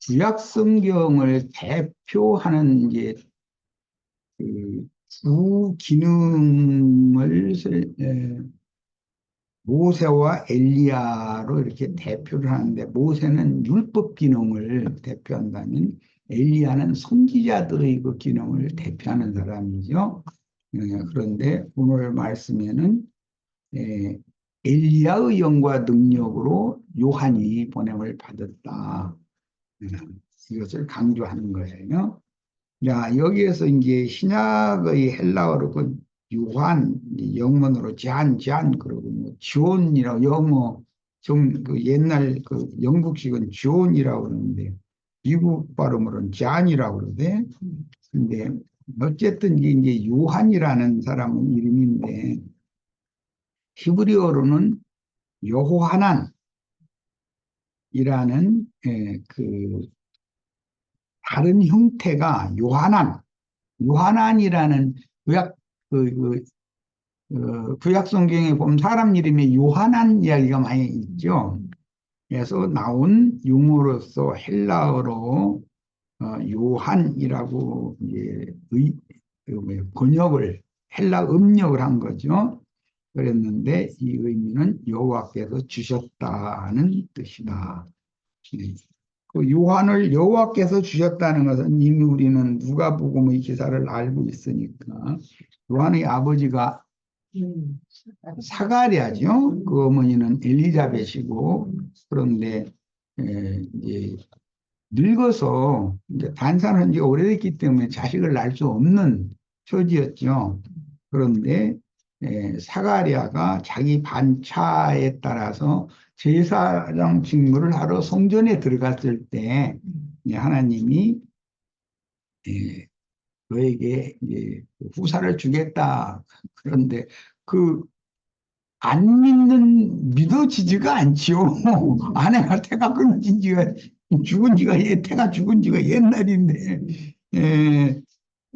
구약 성경을 대표하는 이제 두 기능을 모세와 엘리야로 이렇게 대표를 하는데, 모세는 율법 기능을 대표한다면 엘리야는 선지자들의 그 기능을 대표하는 사람이죠. 그런데 오늘 말씀에는 엘리야의 영과 능력으로 요한이 보냄을 받았다. 이것을 강조하는 거예요. 자, 여기에서 이제 신약의 헬라어로 그 요한, 영문으로 잔, 그러고 뭐 존이라고, 영어, 그 옛날 그 영국식은 존이라고 그러는데, 미국 발음으로는 잔이라고 그러대. 근데 어쨌든 이제 요한이라는 사람은 이름인데, 히브리어로는 여호하난이라는 그 다른 형태가 요하난이라는 구약 구약 성경에 보면 사람 이름에 요하난 이야기가 많이 있죠. 그래서 나온 용어로서 헬라어로 요한이라고 이제 번역을 헬라 음력을 한 거죠. 그랬는데 이 의미는 여호와께서 주셨다는 뜻이다. 그 요한을 여호와께서 주셨다는 것은 이미 우리는 누가복음의 기사를 알고 있으니까, 요한의 아버지가 사가랴죠. 그 어머니는 엘리자벳이고, 그런데 이제 늙어서 이제 단산한 지가 오래됐기 때문에 자식을 낳을 수 없는 처지였죠. 그런데 사가랴가 자기 반차에 따라서 제사장 직무를 하러 성전에 들어갔을 때 하나님이 너에게 이제 후사를 주겠다. 그런데 그 안 믿어지지가 않지요. 아내가 태가 끊어진 지가 태가 죽은 지가 옛날인데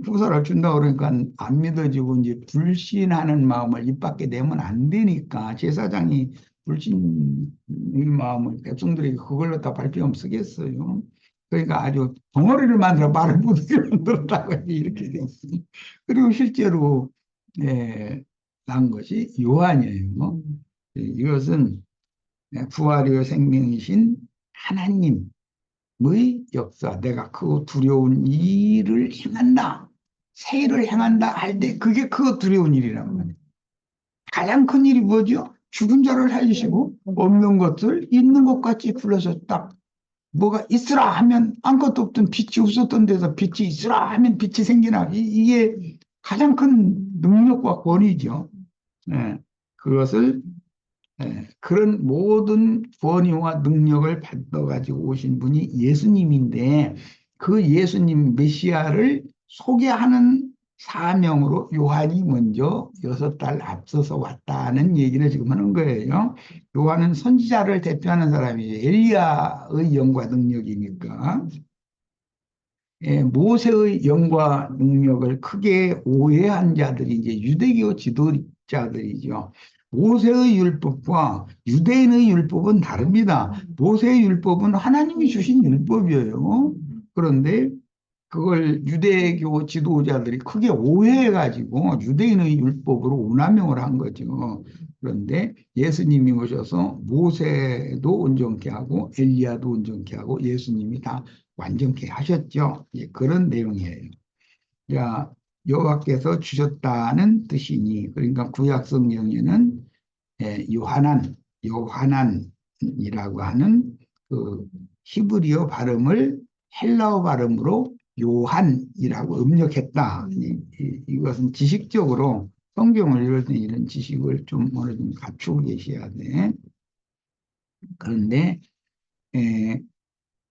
후사를 준다 그러니까 안 믿어지고, 이제 불신하는 마음을 입 밖에 내면 안 되니까 제사장이 불신의 마음을 백성들에게 그걸로 다 발표하면 쓰겠어요. 그러니까 아주 덩어리를 만들어 말을 못하게 만들었다고 이렇게 됐어요. 그리고 실제로 난 것이 요한이에요. 이것은 부활이요 생명이신 하나님의 역사, 내가 그 두려운 일을 행한다, 새 일을 행한다 할 때 그게 그 두려운 일이란 말이에요. 가장 큰 일이 뭐죠? 죽은 자를 살리시고 없는 것을 있는 것 같이 불러서 딱 뭐가 있으라 하면 아무것도 없던 빛이 없었던 데서 빛이 있으라 하면 빛이 생기나, 이게 가장 큰 능력과 권위죠. 그것을 그런 모든 권위와 능력을 받아가지고 오신 분이 예수님인데, 그 예수님 메시아를 소개하는 사명으로 요한이 먼저 6달 앞서서 왔다는 얘기를 지금 하는 거예요. 요한은 선지자를 대표하는 사람이에요. 엘리야의 영과 능력이니까. 모세의 영과 능력을 크게 오해한 자들이 이제 유대교 지도자들이죠. 모세의 율법과 유대인의 율법은 다릅니다. 모세의 율법은 하나님이 주신 율법이에요. 그런데 그걸 유대교 지도자들이 크게 오해해가지고 유대인의 율법으로 오남용을 한 거죠. 그런데 예수님이 오셔서 모세도 온전케 하고 엘리야도 온전케 하고 예수님이 다 완전케 하셨죠. 그런 내용이에요. 자, 여호와께서 주셨다는 뜻이니, 그러니까 구약 성경에는 요하난이라고 하는 그 히브리어 발음을 헬라어 발음으로 요한이라고 음력했다. 이것은 지식적으로 성경을 읽을 때 이런 지식을 좀 어느 정도 갖추고 계셔야 돼. 그런데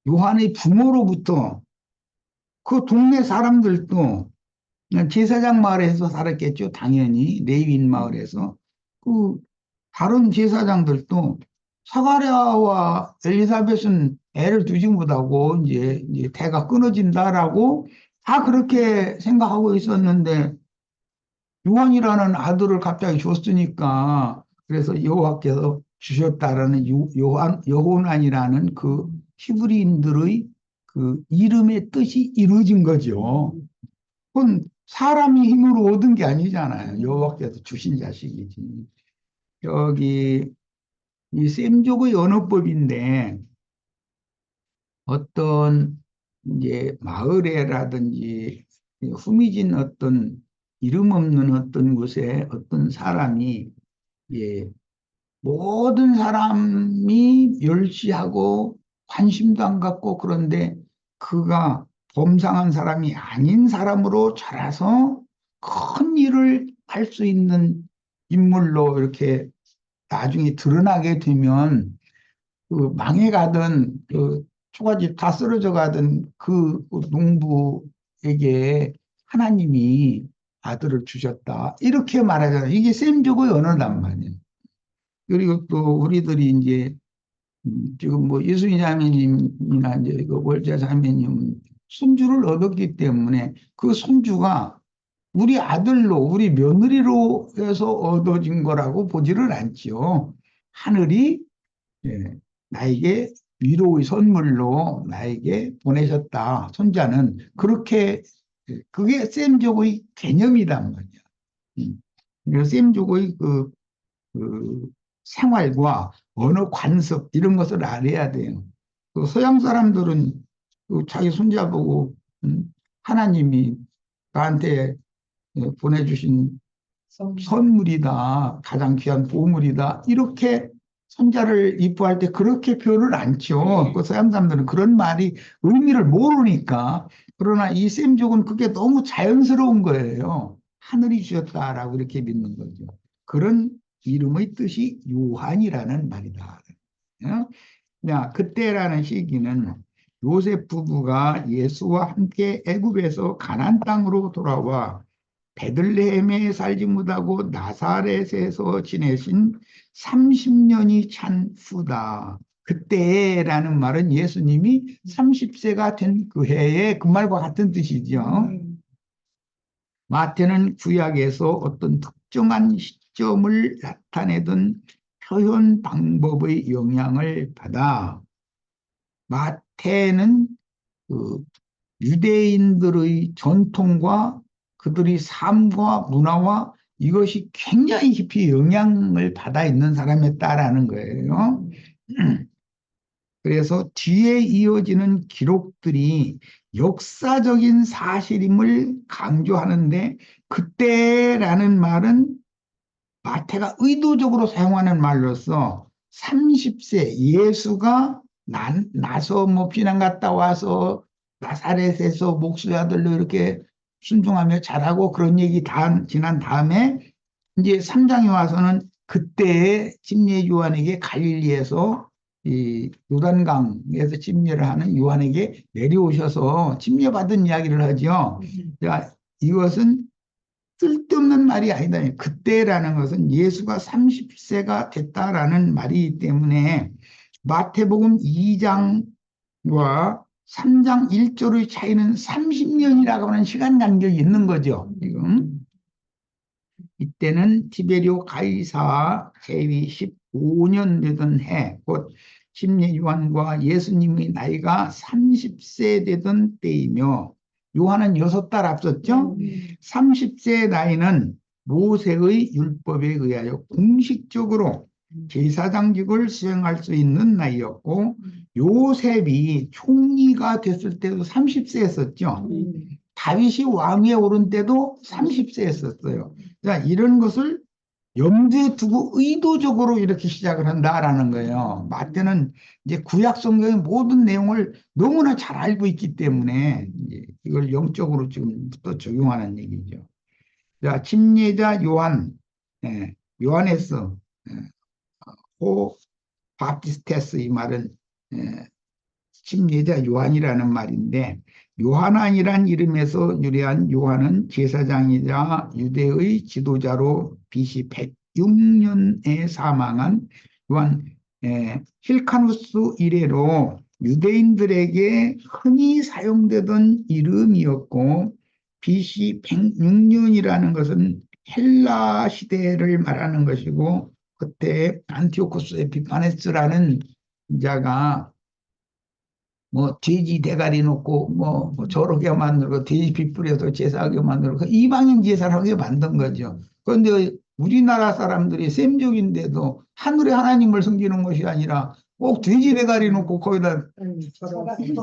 요한의 부모로부터 그 동네 사람들도, 제사장 마을에서 살았겠죠. 당연히 레위인 마을에서 그 다른 제사장들도 사가랴와 엘리사벳은 애를 두지 못하고 이제 태가 끊어진다라고 다 그렇게 생각하고 있었는데, 요한이라는 아들을 갑자기 줬으니까, 그래서 여호와께서 주셨다라는 여호난이라는 그 히브리인들의 그 이름의 뜻이 이루어진 거죠. 그건 사람이 힘으로 얻은 게 아니잖아요. 여호와께서 주신 자식이지. 여기 이 셈족의 언어법인데 어떤 이제 마을에라든지 후미진 어떤 이름 없는 어떤 곳에 어떤 사람이 예, 모든 사람이 멸시하고 관심도 안 갖고 그런데 그가 범상한 사람이 아닌 사람으로 자라서 큰 일을 할 수 있는 인물로 이렇게 나중에 드러나게 되면 그 망해가던 그 초가집 다 쓰러져 가던 그 농부에게 하나님이 아들을 주셨다. 이렇게 말하잖아요. 이게 셈족의 언어란 말이에요. 그리고 또 우리들이 이제 지금 뭐 예수님 자매님이나 이제 그 월자 자매님 손주를 얻었기 때문에 그 손주가 우리 아들로 우리 며느리로 해서 얻어진 거라고 보지를 않지요. 하늘이 예, 나에게 위로의 선물로 나에게 보내셨다. 손자는 그렇게 그게 셈족의 개념이란 말이야. 그래서 셈족의 그 생활과 언어 관습 이런 것을 알아야 돼요. 그 서양 사람들은 그 자기 손자 보고 하나님이 나한테 보내주신 선물이다, 가장 귀한 보물이다 이렇게 손자를 이뻐할 때 그렇게 표현을 않죠. 그 서양 사람들은 그런 말이 의미를 모르니까. 그러나 이 셈족은 그게 너무 자연스러운 거예요. 하늘이 주셨다라고 이렇게 믿는 거죠. 그런 이름의 뜻이 요한이라는 말이다. 어? 야, 그때라는 시기는 요셉 부부가 예수와 함께 애굽에서 가나안 땅으로 돌아와 베들레헴에 살지 못하고 나사렛에서 지내신 30년이 찬 후다. 그때라는 말은 예수님이 30세가 된 그 해에 그 말과 같은 뜻이죠. 마태는 구약에서 어떤 특정한 시점을 나타내던 표현 방법의 영향을 받아 마태는 그 유대인들의 전통과 그들의 삶과 문화와 이것이 굉장히 깊이 영향을 받아 있는 사람이었다라는 거예요. 그래서 뒤에 이어지는 기록들이 역사적인 사실임을 강조하는데 그때라는 말은 마태가 의도적으로 사용하는 말로서 30세 예수가 나서 뭐 피난 갔다 와서 나사렛에서 목수의 아들로 이렇게 순종하며 자라고 그런 얘기 다 지난 다음에 이제 3장에 와서는 그때의 침례 요한에게 갈릴리에서 이 요단강에서 침례를 하는 요한에게 내려오셔서 침례받은 이야기를 하죠. 자, 이것은 쓸데없는 말이 아니다. 그때라는 것은 예수가 30세가 됐다라는 말이기 때문에 마태복음 2장과 3장 1절의 차이는 30년이라고 하는 시간 간격이 있는 거죠. 지금 이때는 티베리오 가이사 재위 15년 되던 해, 곧 침례 요한과 예수님의 나이가 30세 되던 때이며 요한은 6달 앞섰죠. 30세 나이는 모세의 율법에 의하여 공식적으로 제사장직을 수행할 수 있는 나이였고 요셉이 총리가 됐을 때도 30세였었죠. 다윗이 왕위에 오른 때도 30세였었어요. 자, 이런 것을 염두에 두고 의도적으로 이렇게 시작을 한다라는 거예요. 마태는 이제 구약 성경의 모든 내용을 너무나 잘 알고 있기 때문에 이제 이걸 영적으로 지금부터 적용하는 얘기죠. 자, 침례자 요한, 요한에서 호 바프티스테스 이 말은 침례자 요한이라는 말인데 요한안이란 이름에서 유래한 요한은 제사장이자 유대의 지도자로 BC 106년에 사망한 요한 힐카누스 이래로 유대인들에게 흔히 사용되던 이름이었고 BC 106년이라는 것은 헬라 시대를 말하는 것이고 그때 안티오코스 에피파네스라는 자가 뭐 돼지 대가리 놓고 뭐 저렇게 만들고 돼지 피 뿌려서 제사하게 만들고 그 이방인 제사를 하게 만든 거죠. 그런데 우리나라 사람들이 셈족인데도 하늘의 하나님을 섬기는 것이 아니라 꼭 돼지 대가리 놓고 거기다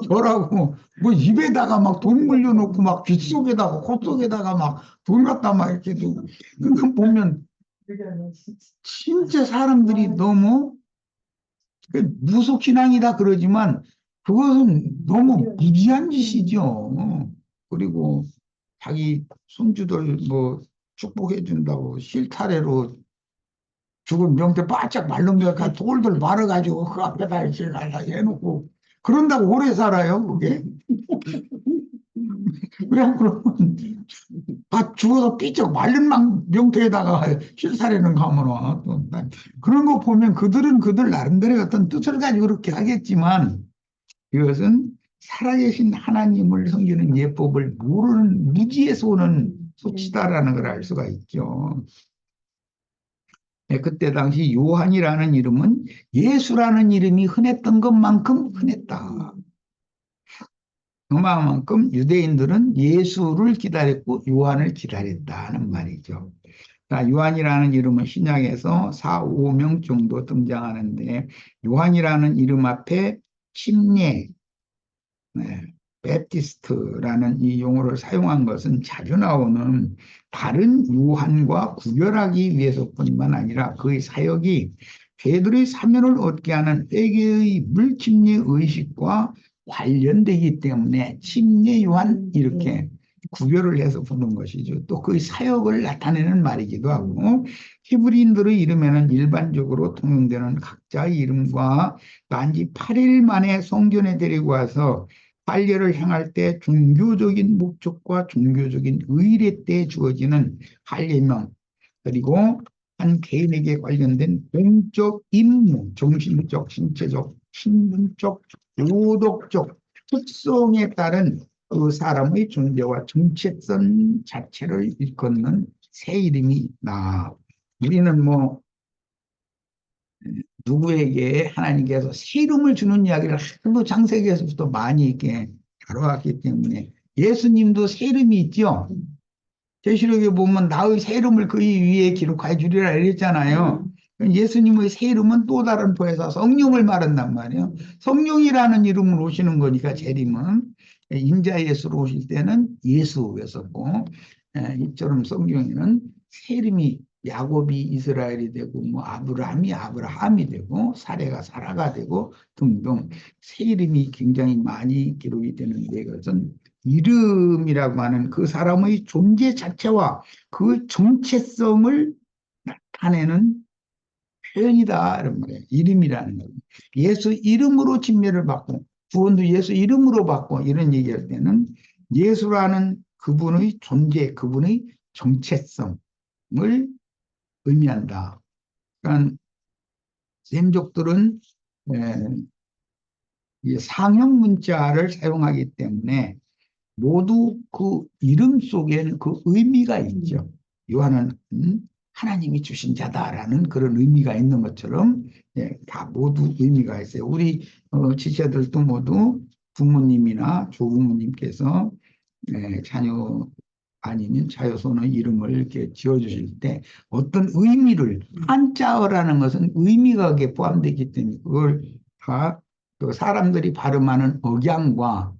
절하고 뭐 입에다가 막 돈 물려놓고 막 빗속에다가 콧속에다가 막 돈 갖다 막 이렇게 두고 그거 보면 진짜 사람들이 너무 무속신앙이다 그러지만 그것은 너무 무지한 짓이죠. 그리고 자기 손주들 뭐 축복해 준다고 실타래로 죽은 명태 바짝 말른 거 돌들 말아가지고 그 앞에다 이렇게 해놓고 그런다고 오래 살아요, 그게? 그냥 그러면 다 죽어서 삐쩍 말른 명태에다가 실타래는 가면 그런 거 보면 그들은 그들 나름대로의 어떤 뜻을 가지고 그렇게 하겠지만 이것은 살아계신 하나님을 섬기는 예법을 모르는 무지에서 오는 수치다라는 걸 알 수가 있죠. 네, 그때 당시 요한이라는 이름은 예수라는 이름이 흔했던 것만큼 흔했다. 그만큼 유대인들은 예수를 기다렸고 요한을 기다렸다는 말이죠. 요한이라는 이름은 신약에서 4, 5명 정도 등장하는데 요한이라는 이름 앞에 침례, 네, 베티스트라는 이 용어를 사용한 것은 자주 나오는 다른 요한과 구별하기 위해서뿐만 아니라 그의 사역이 베드로의 사면을 얻게 하는 회개의 물침례 의식과 관련되기 때문에 침례 요한 이렇게 구별을 해서 부른 것이죠. 또 그의 사역을 나타내는 말이기도 하고 히브리인들의 이름에는 일반적으로 통용되는 각자의 이름과 단지 8일 만에 성전에 데리고 와서 할례를 행할 때 종교적인 목적과 종교적인 의례 때 주어지는 할례명 그리고 한 개인에게 관련된 공적 임무, 정신적, 신체적, 신분적, 도덕적 특성에 따른 그 사람의 존재와 정체성 자체를 일컫는 새 이름이 있다. 우리는 뭐 누구에게 하나님께서 새 이름을 주는 이야기를 하도 창세기에서부터 많이 이렇게 다뤄왔기 때문에 예수님도 새 이름이 있죠. 계시록에 보면 나의 새 이름을 그의 위에 기록하여 주리라 이랬잖아요. 예수님의 새 이름은 또 다른 포에서 성령을 말한단 말이에요. 성령이라는 이름으로 오시는 거니까 재림은 인자 예수로 오실 때는 예수였었고 이처럼 성경에는 새 이름이 야곱이 이스라엘이 되고 뭐 아브라함이 아브라함이 되고 사레가 사라가 되고 등등 새 이름이 굉장히 많이 기록이 되는데 이것은 이름이라고 하는 그 사람의 존재 자체와 그 정체성을 나타내는 표현이다 이런 말이에요. 이름이라는 거. 예수 이름으로 침례를 받고 구원도 예수 이름으로 받고 이런 얘기할 때는 예수라는 그분의 존재, 그분의 정체성을 의미한다. 그러니까 셈족들은 상형 문자를 사용하기 때문에 모두 그 이름 속에는 그 의미가 있죠. 요한은 하나님이 주신 자다라는 그런 의미가 있는 것처럼 다 모두 의미가 있어요. 우리 지체들도 모두 부모님이나 조부모님께서 자녀 아니면 자녀손의 이름을 이렇게 지어주실 때 어떤 의미를 한자어라는 것은 의미가 거기에 포함되기 때문에 그걸 다 그 사람들이 발음하는 억양과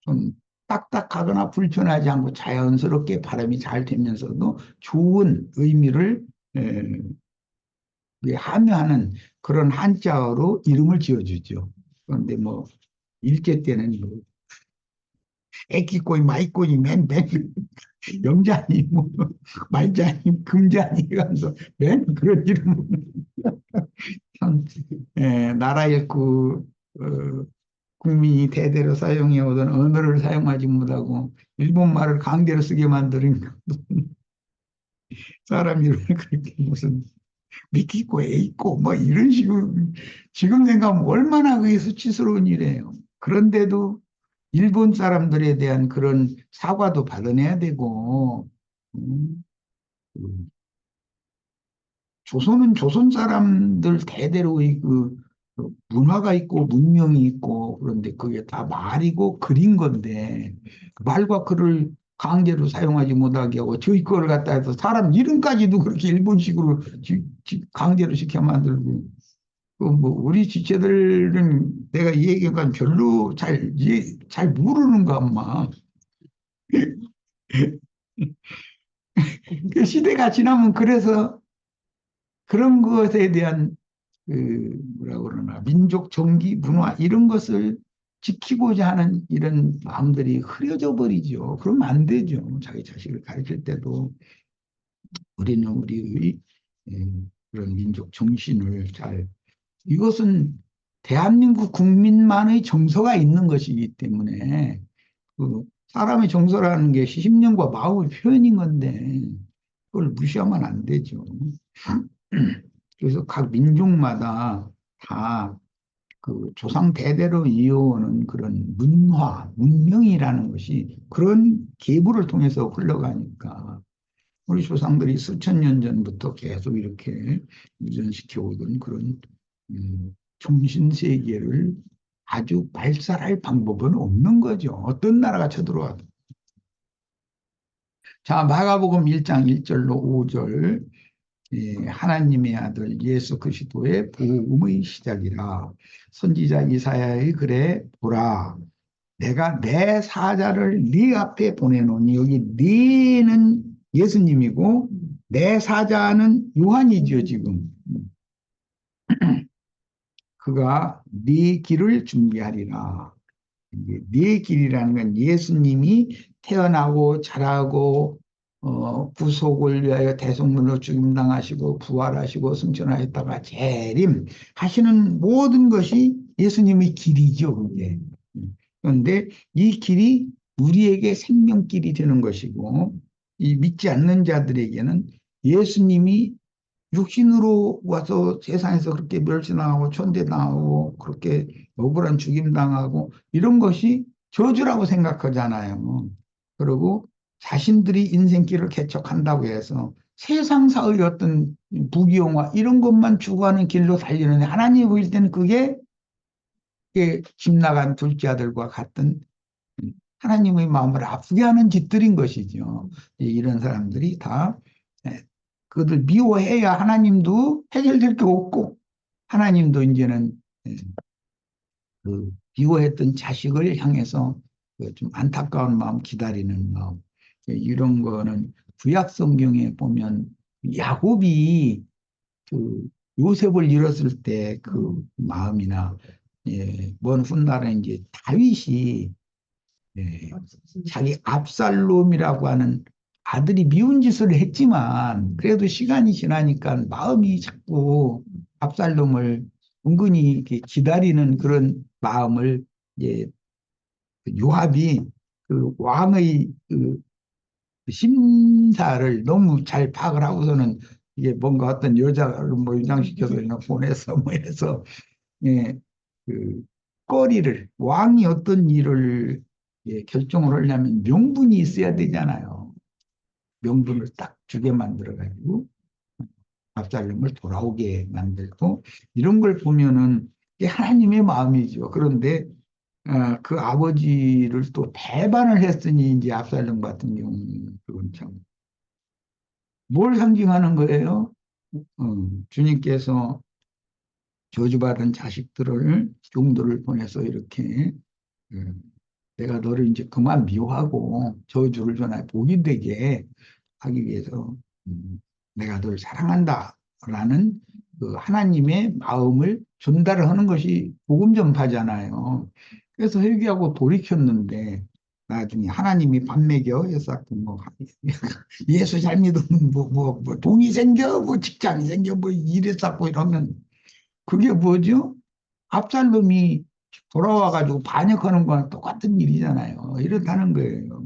좀 딱딱하거나 불편하지 않고 자연스럽게 발음이 잘 되면서도 좋은 의미를 함유하는 그런 한자어로 이름을 지어주죠. 그런데 뭐 일제 때는 뭐 애기꼬이 마이꼬이 맨 영자니 뭐 말자니 금자니 하면서 맨 그런 이름을 참 나라의 그 국민이 대대로 사용해 오던 언어를 사용하지 못하고 일본말을 강제로 쓰게 만드는 사람 이름을 그렇게 무슨 미키코 에이코 뭐 이런 식으로 지금 생각하면 얼마나 그게 수치스러운 일이에요. 그런데도 일본 사람들에 대한 그런 사과도 받아내야 되고 조선은 조선 사람들 대대로의 그 문화가 있고 문명이 있고 그런데 그게 다 말이고 글인 건데 말과 글을 강제로 사용하지 못하게 하고 저희 거를 갖다 해서 사람 이름까지도 그렇게 일본식으로 강제로 시켜 만들고 그 뭐 우리 지체들은 내가 이 얘기가 별로 잘 모르는가 아마 그 시대가 지나면 그래서 그런 것에 대한 그 뭐라 그러나 민족 정기 문화 이런 것을 지키고자 하는 이런 마음들이 흐려져 버리죠. 그러면 안 되죠. 자기 자식을 가르칠 때도 우리는 우리의 그런 민족 정신을 잘 이것은 대한민국 국민만의 정서가 있는 것이기 때문에 그 사람의 정서라는 게 심령과 마음의 표현인 건데 그걸 무시하면 안 되죠. 그래서 각 민족마다 다 그 조상 대대로 이어오는 그런 문화, 문명이라는 것이 그런 계보를 통해서 흘러가니까 우리 조상들이 수천 년 전부터 계속 이렇게 유전시켜 오던 그런 정신세계를 아주 발달할 방법은 없는 거죠. 어떤 나라가 쳐들어와도. 자, 마가복음 1장 1절로 5절. 하나님의 아들 예수 그리스도의 복음의 시작이라. 선지자 이사야의 글에 보라 내가 내 사자를 네 앞에 보내노니 여기 네는 예수님이고 내 사자는 요한이죠 지금. 그가 네 길을 준비하리라. 네 길이라는 건 예수님이 태어나고 자라고 구속을 위하여 대속물로 죽임당하시고 부활하시고 승천하였다가 재림 하시는 모든 것이 예수님의 길이죠, 그게. 그런데 이 길이 우리에게 생명길이 되는 것이고 이 믿지 않는 자들에게는 예수님이 육신으로 와서 세상에서 그렇게 멸시당하고 천대당하고 그렇게 억울한 죽임당하고 이런 것이 저주라고 생각하잖아요. 그리고 자신들이 인생길을 개척한다고 해서 세상사의 어떤 부귀영화 이런 것만 추구하는 길로 달리는데 하나님이 보일 때는 그게 집 나간 둘째 아들과 같은 하나님의 마음을 아프게 하는 짓들인 것이죠. 이런 사람들이 다 그들 미워해야 하나님도 해결될 게 없고 하나님도 이제는 그 미워했던 자식을 향해서 그좀 안타까운 마음 기다리는 마음 이런 거는 구약 성경에 보면 야곱이 그 요셉을 잃었을 때 그 마음이나 먼 훗날에 이제 다윗이 자기 압살롬이라고 하는 아들이 미운 짓을 했지만 그래도 시간이 지나니까 마음이 자꾸 압살롬을 은근히 이렇게 기다리는 그런 마음을 이제 요압이 그 왕의 그 심사를 너무 잘 파악을 하고서는 이게 뭔가 어떤 여자를 뭐 유장시켜서 그냥 보내서 뭐 해서 예, 그 거리를 왕이 어떤 일을 결정을 하려면 명분이 있어야 되잖아요. 명분을 딱 주게 만들어가지고 압살롬을 돌아오게 만들고 이런 걸 보면은 이게 하나님의 마음이죠. 그런데 그 아버지를 또 배반을 했으니 이제 압살롬 같은 경우는 그건 참 뭘 상징하는 거예요? 주님께서 저주받은 자식들을 종들을 보내서 이렇게 음, 내가 너를 이제 그만 미워하고 저주를 전하여 복이 되게 하기 위해서 내가 널 사랑한다라는 그 하나님의 마음을 전달을 하는 것이 복음 전파잖아요. 그래서 회개하고 돌이켰는데 나중에 하나님이 밥 먹여 해서 뭐 예수 잘 믿으면 뭐 돈이 생겨 뭐 직장이 생겨 뭐 일에 쌓고 이러면 그게 뭐죠? 압살롬이 돌아와가지고 반역하는 거랑 똑같은 일이잖아요. 이렇다는 거예요.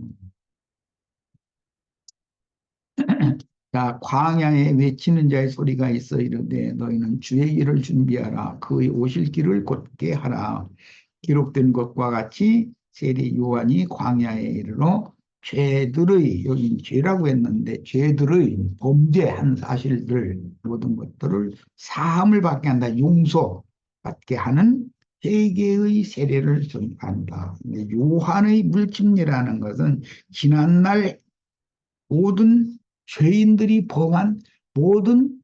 자, 광야에 외치는 자의 소리가 있어 이르되 너희는 주의 길을 준비하라. 그의 오실 길을 곧게 하라. 기록된 것과 같이 세리 요한이 광야에 이르러 죄들의 여기 죄라고 했는데 죄들의 범죄한 사실들 모든 것들을 사함을 받게 한다. 용서. 받게 하는 회개의 세례를 전파한다. 근데 요한의 물침례라는 것은 지난날 모든 죄인들이 범한 모든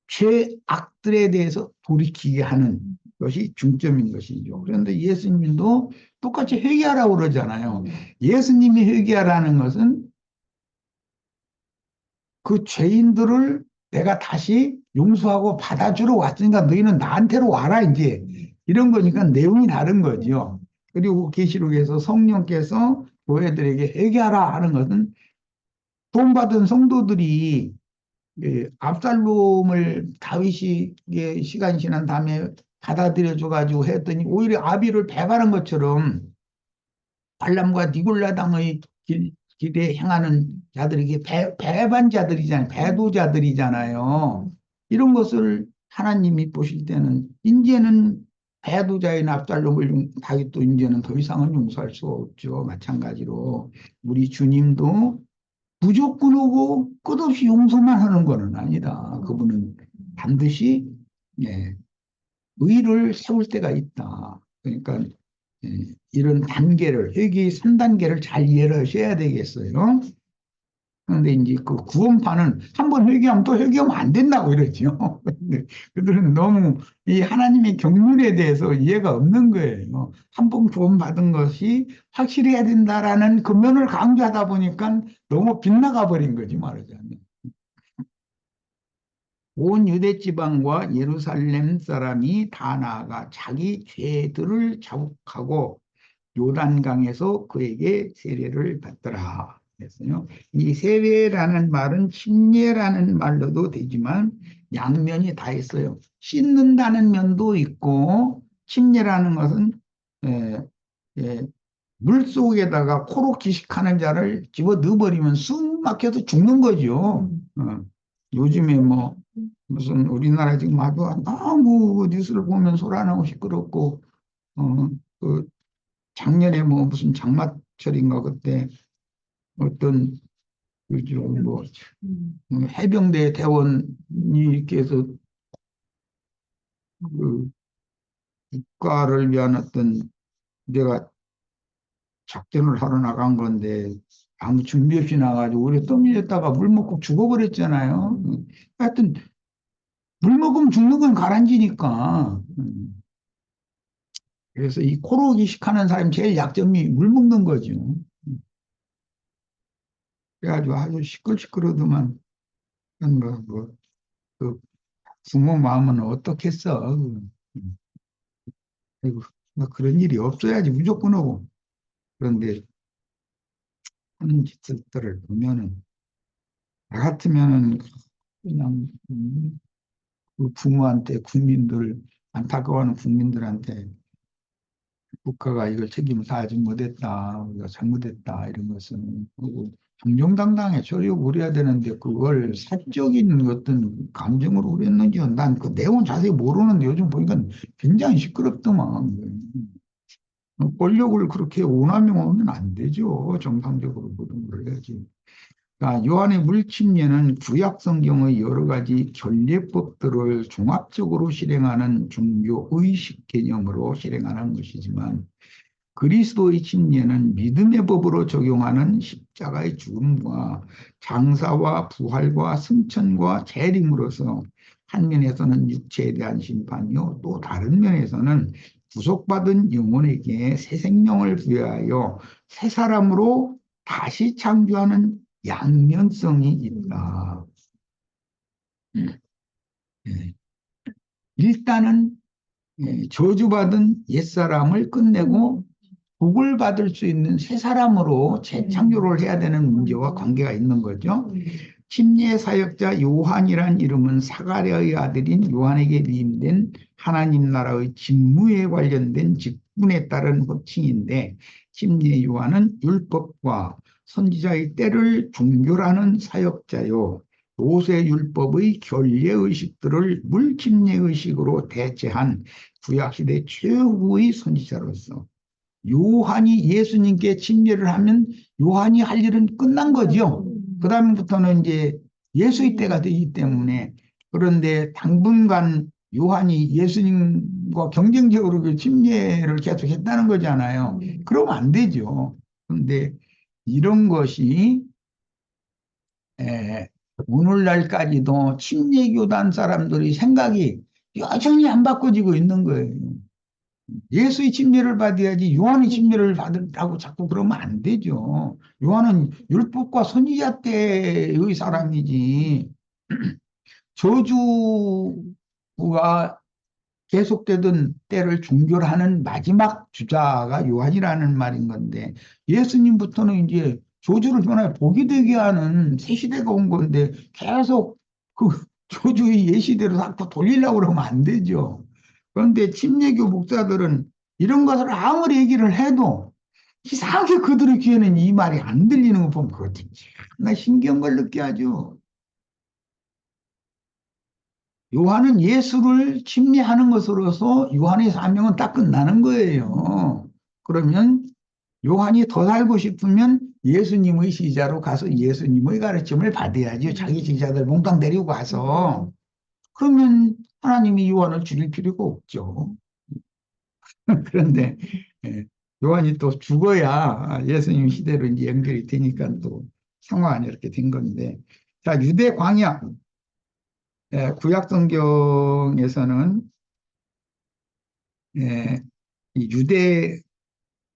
죄악들에 대해서 돌이키게 하는 것이 중점인 것이죠. 그런데 예수님도 똑같이 회개하라고 그러잖아요. 예수님이 회개하라는 것은 그 죄인들을 내가 다시 용서하고 받아주러 왔으니까 너희는 나한테로 와라 이제 이런 거니까 내용이 다른 거죠. 그리고 계시록에서 성령께서 교회들에게 회개하라 하는 것은 구원받은 성도들이 압살롬을 다윗이 시간이 지난 다음에 받아들여 줘가지고 했더니 오히려 아비를 배반한 것처럼 발람과 니골라당의 길에 행하는 자들에게 배반자들이잖아요. 배도자들이잖아요. 이런 것을 하나님이 보실 때는 이제는 배도자인 압살롬을 다윗도 이제는 더 이상은 용서할 수 없죠. 마찬가지로 우리 주님도 무조건 오고 끝없이 용서만 하는 것은 아니다. 그분은 반드시 예, 의를 세울 때가 있다. 그러니까 예, 이런 단계를 회개의 3단계를 잘 이해하셔야 되겠어요. 그런데 이제 그 구원파는 한 번 회개하면 또 회개하면 안 된다고 이러죠. 근데 그들은 너무 이 하나님의 경륜에 대해서 이해가 없는 거예요. 한 번 구원받은 것이 확실해야 된다라는 그 면을 강조하다 보니까 너무 빗나가 버린 거지 말하자면. 온 유대 지방과 예루살렘 사람이 다 나아가 자기 죄들을 자복하고 요단강에서 그에게 세례를 받더라. 그랬어요. 이 세례라는 말은 침례라는 말로도 되지만 양면이 다 있어요. 씻는다는 면도 있고 침례라는 것은 에, 에, 물 속에다가 코로 기식하는 자를 집어 넣어버리면 숨 막혀서 죽는 거죠. 요즘에 뭐 무슨 우리나라 지금 아주 너무 뉴스를 보면 소란하고 시끄럽고 그 작년에 뭐 무슨 장마철인가 그때 어떤 그죠 뭐 해병대 대원이 이렇게 해서 그 국가를 위한 어떤 내가 작전을 하러 나간 건데 아무 준비 없이 나가지고 우리 떠밀렸다가 물 먹고 죽어버렸잖아요. 하여튼 물 먹으면 죽는 건 가라앉으니까. 그래서 이 코로 이식하는 사람이 제일 약점이 물 먹는 거죠. 그래가지고 아주 시끌시끌하더만 그 부모 마음은 어떻겠어. 아이고, 뭐 그런 일이 없어야지 무조건 오고. 그런데 하는 짓들을 보면은 나 같으면은 그냥 그 부모한테 국민들 안타까워하는 국민들한테 국가가 이걸 책임을 다하지 못했다, 우리가 잘못했다 이런 것은 그리고 정정당당히 처리하고 그래야 되는데 그걸 사적인 어떤 감정으로 그랬는지요. 난 그 내용은 자세히 모르는데 요즘 보니까 굉장히 시끄럽더만. 권력을 그렇게 오남용하면 안 되죠. 정상적으로 모든 걸 해야지. 요한의 물침례는 구약 성경의 여러 가지 결례법들을 종합적으로 실행하는 종교 의식 개념으로 실행하는 것이지만 그리스도의 침례는 믿음의 법으로 적용하는 십자가의 죽음과 장사와 부활과 승천과 재림으로서 한 면에서는 육체에 대한 심판이요 또 다른 면에서는 구속받은 영혼에게 새 생명을 부여하여 새 사람으로 다시 창조하는 양면성이 있다. 예. 일단은 저주받은 옛사람을 끝내고 복을 받을 수 있는 새 사람으로 재창조를 해야 되는 문제와 관계가 있는 거죠. 침례 사역자 요한이란 이름은 사가랴의 아들인 요한에게 위임된 하나님 나라의 직무에 관련된 직분에 따른 호칭인데 침례 요한은 율법과 선지자의 때를 종교라는 사역자요. 모세 율법의 결례 의식들을 물침례 의식으로 대체한 구약시대 최후의 선지자로서 요한이 예수님께 침례를 하면 요한이 할 일은 끝난 거죠. 그 다음부터는 이제 예수의 때가 되기 때문에 그런데 당분간 요한이 예수님과 경쟁적으로 그 침례를 계속했다는 거잖아요. 그러면 안 되죠. 그런데 이런 것이 에, 오늘날까지도 침례교단 사람들이 생각이 여전히 안 바꿔지고 있는 거예요. 예수의 침례를 받아야지 요한의 침례를 받으라고 자꾸 그러면 안 되죠. 요한은 율법과 선지자 때의 사람이지. 저주가 계속되던 때를 종결하는 마지막 주자가 요한이라는 말인 건데, 예수님부터는 이제 저주를 전해 복이 되게 하는 새 시대가 온 건데 계속 그 저주의 예시대로 자꾸 돌리려고 그러면 안 되죠. 그런데 침례교 목사들은 이런 것을 아무리 얘기를 해도 이상하게 그들의 귀에는 이 말이 안 들리는 거 보면 그것도 참나 신기한 걸 느끼게 하죠. 요한은 예수를 침례하는 것으로서 요한의 사명은 딱 끝나는 거예요. 그러면 요한이 더 살고 싶으면 예수님의 시자로 가서 예수님의 가르침을 받아야죠. 자기 제자들 몽땅 데리고 가서. 그러면 하나님이 요한을 죽일 필요가 없죠. 그런데 예, 요한이 또 죽어야 예수님 시대로 이제 연결이 되니까 또 상황이 이렇게 된 건데. 자, 유대 광야. 구약 성경에서는 예, 이 유대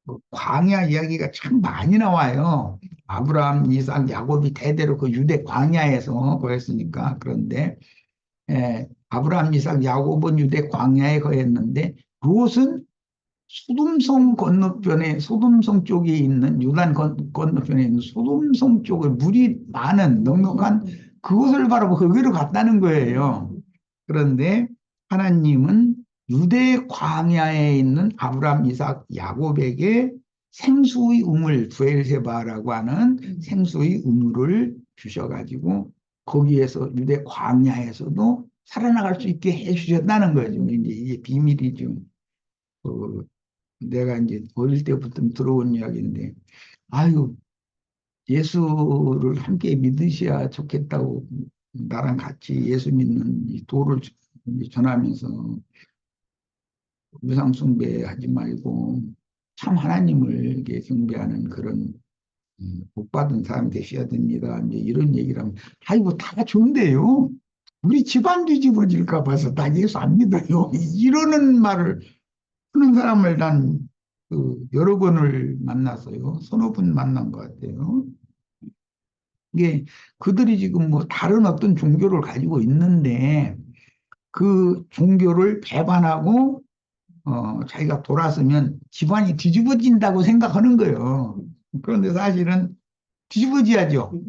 뭐 광야 이야기가 참 많이 나와요. 아브라함, 이삭, 야곱이 대대로 그 유대 광야에서 거했으니까. 그런데 아브라함, 이삭, 야곱은 유대 광야에 거했는데 그것은 소돔성 건너편에 소돔성 쪽에 있는 유단 건너편에 있는 소돔성 쪽에 물이 많은 넉넉한 그곳을 바라보 거기로 갔다는 거예요. 그런데 하나님은 유대 광야에 있는 아브라함, 이삭, 야곱에게 생수의 우물, 부엘세바라고 하는 생수의 우물을 주셔가지고 거기에서 유대 광야에서도 살아나갈 수 있게 해주셨다는 거죠. 이제 이게 비밀이죠. 그 내가 이제 어릴 때부터 들어온 이야기인데, 아유, 예수를 함께 믿으셔야 좋겠다고 나랑 같이 예수 믿는 이 도를 전하면서 우상 숭배하지 말고 참 하나님을 이렇게 경배하는 그런 복 받은 사람 되셔야 됩니다. 이제 이런 얘기를 하면 아이고 다 좋은데요. 우리 집안 뒤집어질까 봐서 나 예수 안 믿어요. 이러는 말을 하는 사람을 난 여러 번을 만났어요. 서너 번 만난 것 같아요. 이게 그들이 지금 뭐 다른 어떤 종교를 가지고 있는데 그 종교를 배반하고 자기가 돌아서면 집안이 뒤집어진다고 생각하는 거예요. 그런데 사실은 뒤집어져야죠.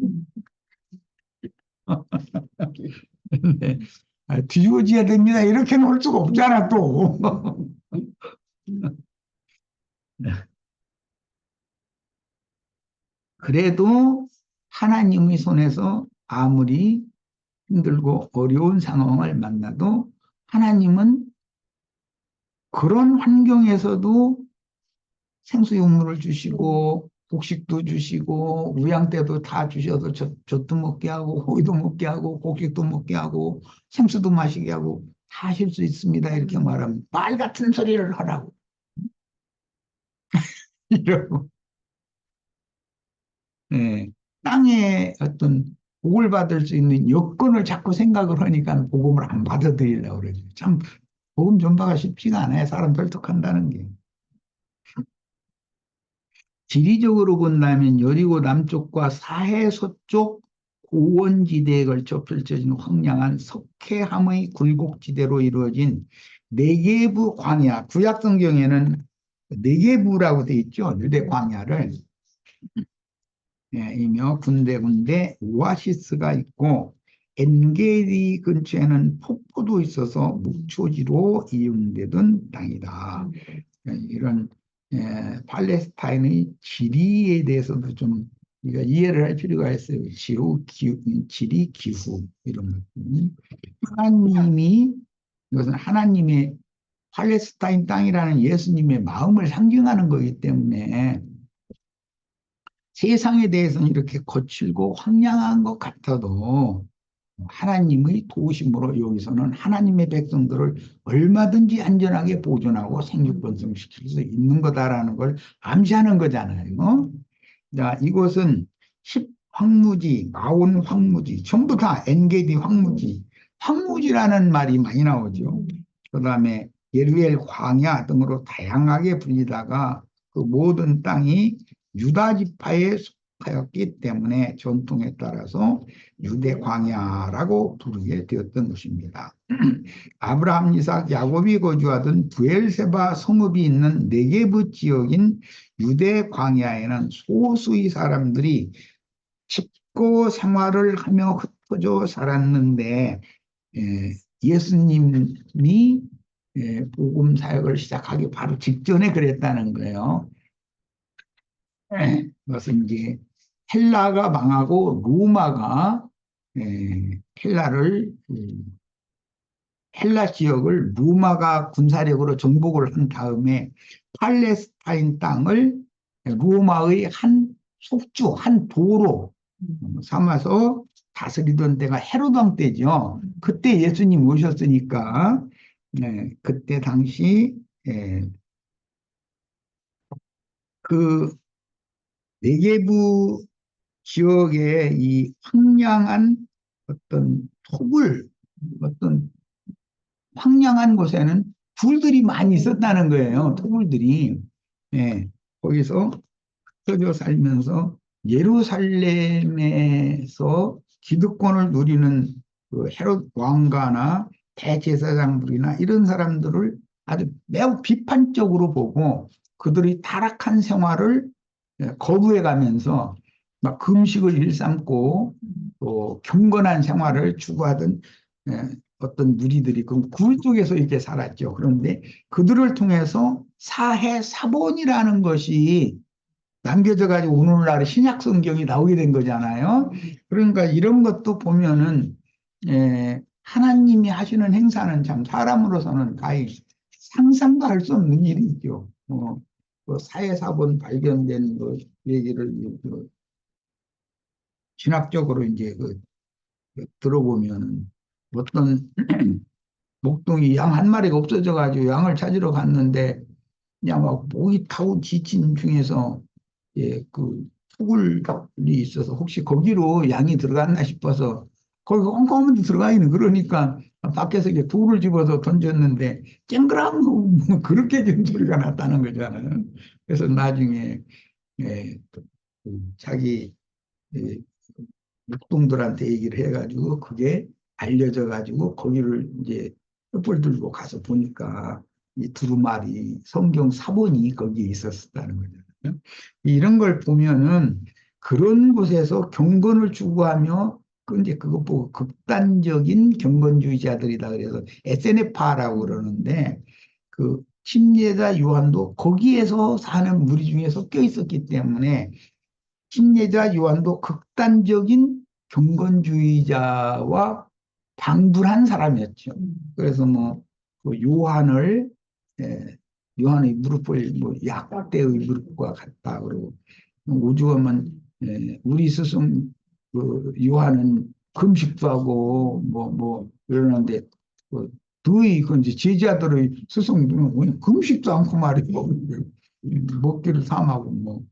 네. 뒤집어져야 됩니다. 이렇게는 올 수가 없잖아, 또. 그래도 하나님의 손에서 아무리 힘들고 어려운 상황을 만나도 하나님은 그런 환경에서도 생수용물을 주시고 곡식도 주시고 우양 때도 다 주셔서 젖도 먹게 하고 고기도 먹게 하고 곡식도 먹게 하고 생수도 마시게 하고 다 하실 수 있습니다. 이렇게 말하면 말 같은 소리를 하라고 이러고 예, 땅에 어떤 복을 받을 수 있는 여건을 자꾸 생각을 하니까 복음을 안 받아들이려고 그러죠. 참 복음 전파가 쉽지가 않아요. 사람 설득한다는 게. 지리적으로 본다면 여리고 남쪽과 사해 서쪽 고원지대에 걸쳐 펼쳐진 황량한 석회암의 굴곡지대로 이루어진 네게부 광야, 구약 성경에는 네게부라고 돼 있죠. 유대 광야를. 이며 군데군데 오아시스가 있고 엔게디 근처에는 폭포도 있어서 묵초지로 이용되던 땅이다. 이런 팔레스타인의 지리에 대해서도 좀 우리가 이해를 할 필요가 있어요. 지리, 기후 이런 것. 하나님이 이것은 하나님의 팔레스타인 땅이라는 예수님의 마음을 상징하는 거기 때문에 세상에 대해서는 이렇게 거칠고 황량한 것 같아도 하나님의 도우심으로 여기서는 하나님의 백성들을 얼마든지 안전하게 보존하고 생육번성시킬 수 있는 거다라는 걸 암시하는 거잖아요. 자, 이곳은 10황무지, 마온 황무지, 전부 다 엔게디 황무지, 황무지라는 말이 많이 나오죠. 그 다음에 예루엘 광야 등으로 다양하게 불리다가 그 모든 땅이 유다 지파에 속하였기 때문에 전통에 따라서 유대 광야라고 부르게 되었던 것입니다. 아브라함, 이삭, 야곱이 거주하던 부엘세바 성읍이 있는 네게브 지역인 유대 광야에는 소수의 사람들이 집고 생활을 하며 흩어져 살았는데 예수님이 복음 사역을 사역하기 바로 직전에 그랬다는 거예요. 그것은 이제 헬라가 망하고 로마가 헬라를 헬라 지역을 로마가 군사력으로 정복을 한 다음에 팔레스타인 땅을 로마의 한 속주, 한 도로 삼아서 다스리던 때가 헤롯 왕 때죠. 그때 예수님 오셨으니까 그때 당시 그 네게부 지역의 이 황량한 어떤 어떤 황량한 곳에는 불들이 많이 있었다는 거예요. 토굴들이. 예, 거기서 흩어져 살면서 예루살렘에서 기득권을 누리는 그 헤롯 왕가나 대제사장들이나 이런 사람들을 아주 매우 비판적으로 보고 그들이 타락한 생활을 거부해 가면서 막 금식을 일삼고 또 경건한 생활을 추구하던 어떤 무리들이 그 굴 쪽에서 이렇게 살았죠. 그런데 그들을 통해서 사해 사본이라는 것이 남겨져 가지고 오늘날 신약 성경이 나오게 된 거잖아요. 그러니까 이런 것도 보면은 하나님이 하시는 행사는 참 사람으로서는 거의 상상도 할 수 없는 일이죠. 그 사해 사본 발견된 그 얘기를 신학적으로 이제 들어보면 어떤 목동이 양 한 마리가 없어져 가지고 양을 찾으러 갔는데 그냥 막 목이 타고 지친 중에서 그 토굴이 있어서 혹시 거기로 양이 들어갔나 싶어서 거기 엉뚱한데 들어가 있는 그러니까 밖에서 이렇게 돌을 집어서 던졌는데 쨍그랑 뭐 그렇게 된 소리가 났다는 거잖아요. 그래서 나중에 자기 예, 목동들한테 얘기를 해가지고 그게 알려져 가지고 거기를 이제 촛불 들고 가서 보니까 이 두루마리 성경 사본이 거기에 있었다는 거잖아요. 이런 걸 보면은 그런 곳에서 경건을 추구하며 이제 그것 보고 극단적인 경건주의자들이다 그래서 SNF파라고 그러는데 그 침례자 요한도 거기에서 사는 무리 중에 섞여 있었기 때문에 침례자 요한도 극단적인 경건주의자와 방불한 사람이었죠. 그래서 그 요한의 무릎을 약대의 무릎과 같다 그러고 오죽하면 우리 스승 그 요한은 금식도 하고 이러는데 너희 그 이제 제자들의 스승들은 금식도 않고 말이고 먹기를 삼하고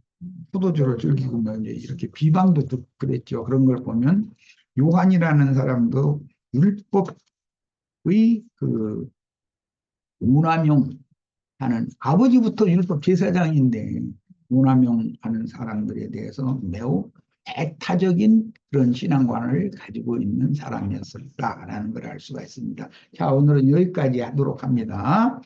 포도주를 즐기고 이제 이렇게 비방도 듣고 그랬죠. 그런 걸 보면 요한이라는 사람도 율법의 그 오남용 하는 아버지부터 율법 제사장인데 오남용 하는 사람들에 대해서 매우 배타적인 그런 신앙관을 가지고 있는 사람이었었다라는 걸 알 수가 있습니다. 자, 오늘은 여기까지 하도록 합니다.